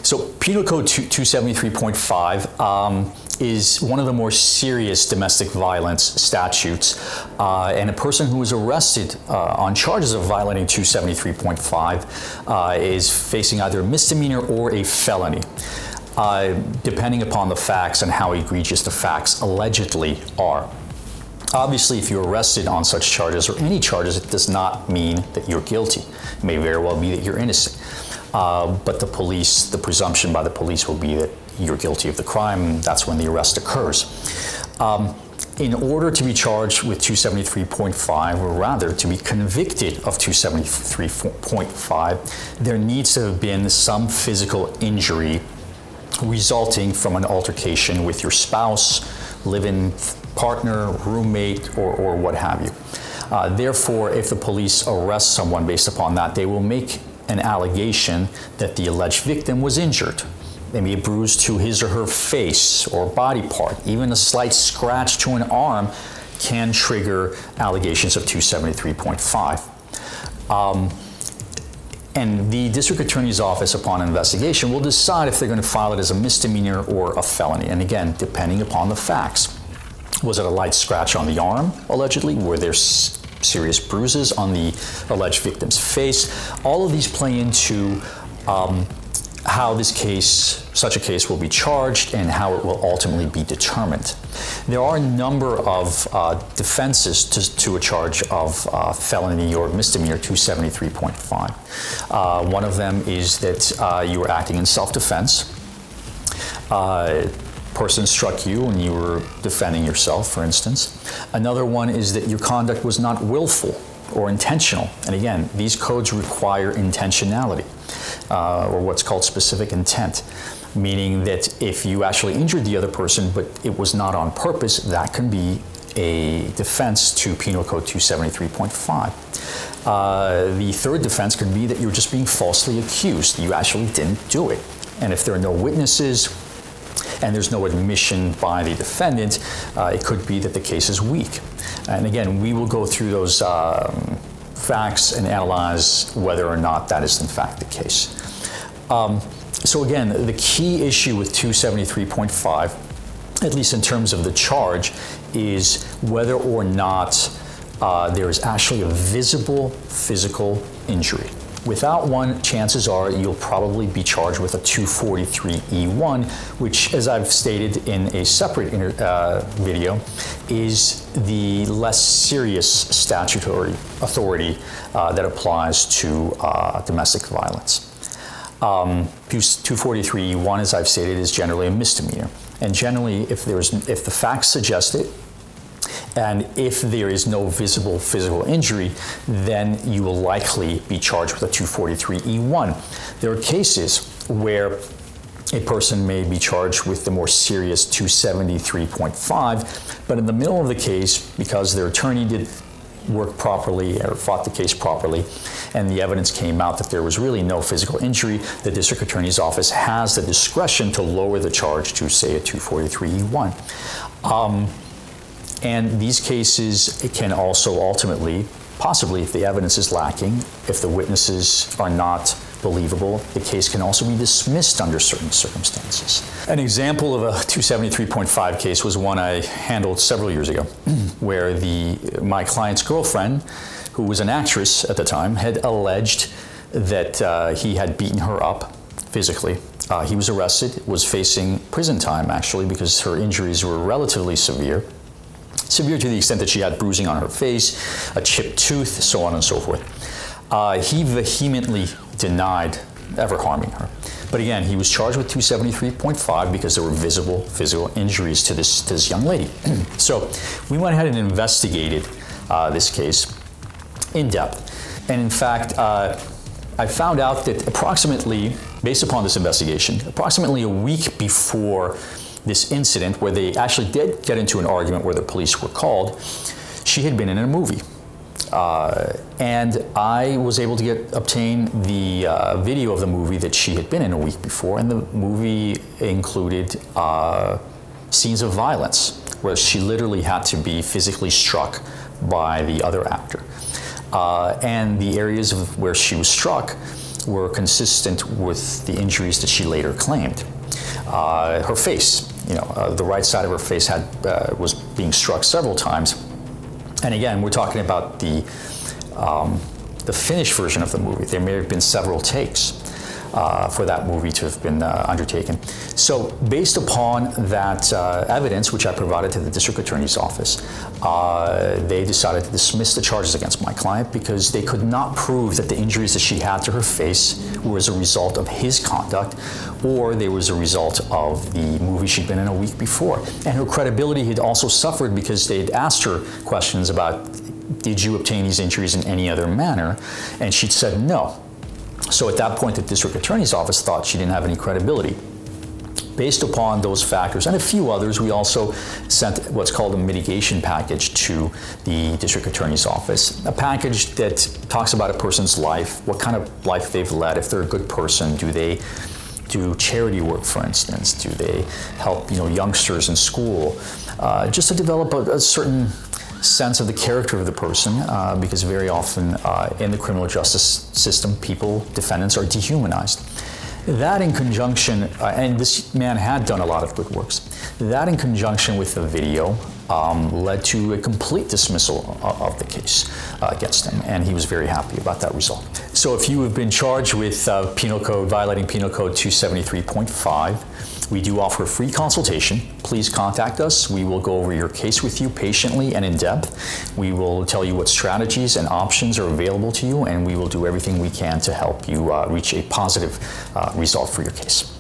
So Penal Code 273.5 is one of the more serious domestic violence statutes, and a person who is arrested on charges of violating 273.5 is facing either a misdemeanor or a felony, depending upon the facts and how egregious the facts allegedly are. Obviously, if you're arrested on such charges or any charges, it does not mean that you're guilty. It may very well be that you're innocent. But the presumption by the police will be that you're guilty of the crime. That's when the arrest occurs. In order to be charged with 273.5, or rather to be convicted of 273.5, there needs to have been some physical injury resulting from an altercation with your spouse, live-in partner, roommate, or what have you. Therefore, if the police arrest someone based upon that, they will make an allegation that the alleged victim was injured. Maybe a bruise to his or her face or body part. Even a slight scratch to an arm can trigger allegations of 273.5. And the district attorney's office, upon investigation, will decide if they're going to file it as a misdemeanor or a felony. And again, depending upon the facts. Was it a light scratch on the arm, allegedly? Were there serious bruises on the alleged victim's face? All of these play into how such a case will be charged and how it will ultimately be determined. There are a number of defenses to a charge of felony or misdemeanor 273.5. One of them is that you were acting in self-defense. Person struck you and you were defending yourself, for instance. Another one is that your conduct was not willful or intentional. And again, these codes require intentionality, or what's called specific intent, meaning that if you actually injured the other person, but it was not on purpose, that can be a defense to Penal Code 273.5. The third defense could be that you're just being falsely accused. You actually didn't do it. And if there are no witnesses, and there's no admission by the defendant, it could be that the case is weak. And again, we will go through those facts and analyze whether or not that is in fact the case. So again, the key issue with 273.5, at least in terms of the charge, is whether or not there is actually a visible physical injury. Without one, chances are you'll probably be charged with a 243E1, which, as I've stated in a separate video, is the less serious statutory authority that applies to domestic violence. 243E1, as I've stated, is generally a misdemeanor. And generally, if the facts suggest it, and if there is no visible physical injury, then you will likely be charged with a 243E1. There are cases where a person may be charged with the more serious 273.5, but in the middle of the case, because their attorney did work properly or fought the case properly, and the evidence came out that there was really no physical injury, the district attorney's office has the discretion to lower the charge to, say, a 243E1. And these cases, it can also ultimately, possibly if the evidence is lacking, if the witnesses are not believable, the case can also be dismissed under certain circumstances. An example of a 273.5 case was one I handled several years ago, where my client's girlfriend, who was an actress at the time, had alleged that he had beaten her up physically. He was arrested, was facing prison time actually, because her injuries were relatively severe to the extent that she had bruising on her face, a chipped tooth, so on and so forth. He vehemently denied ever harming her. But again, he was charged with 273.5 because there were visible physical injuries to this young lady. So we went ahead and investigated this case in depth. And in fact, I found out that approximately, based upon this investigation, approximately a week before this incident, where they actually did get into an argument where the police were called, she had been in a movie. And I was able to obtain the video of the movie that she had been in a week before, and the movie included scenes of violence, where she literally had to be physically struck by the other actor. And the areas where she was struck were consistent with the injuries that she later claimed. Her face, the right side of her face was being struck several times. And again, we're talking about the finished version of the movie. There may have been several takes for that movie to have been undertaken. So based upon that evidence, which I provided to the district attorney's office, they decided to dismiss the charges against my client because they could not prove that the injuries that she had to her face were as a result of his conduct, or they was a result of the movie she'd been in a week before. And her credibility had also suffered because they'd asked her questions about, did you obtain these injuries in any other manner? And she'd said no. So at that point, the district attorney's office thought she didn't have any credibility. Based upon those factors and a few others, we also sent what's called a mitigation package to the district attorney's office, a package that talks about a person's life, what kind of life they've led, if they're a good person, do they do charity work, for instance, do they help youngsters in school, just to develop a certain sense of the character of the person, because very often in the criminal justice system, defendants are dehumanized. That in conjunction, and this man had done a lot of good works, that in conjunction with the video led to a complete dismissal of the case against him, and he was very happy about that result. So if you have been charged with violating Penal Code 273.5, we do offer a free consultation. Please contact us. We will go over your case with you patiently and in depth. We will tell you what strategies and options are available to you, and we will do everything we can to help you reach a positive result for your case.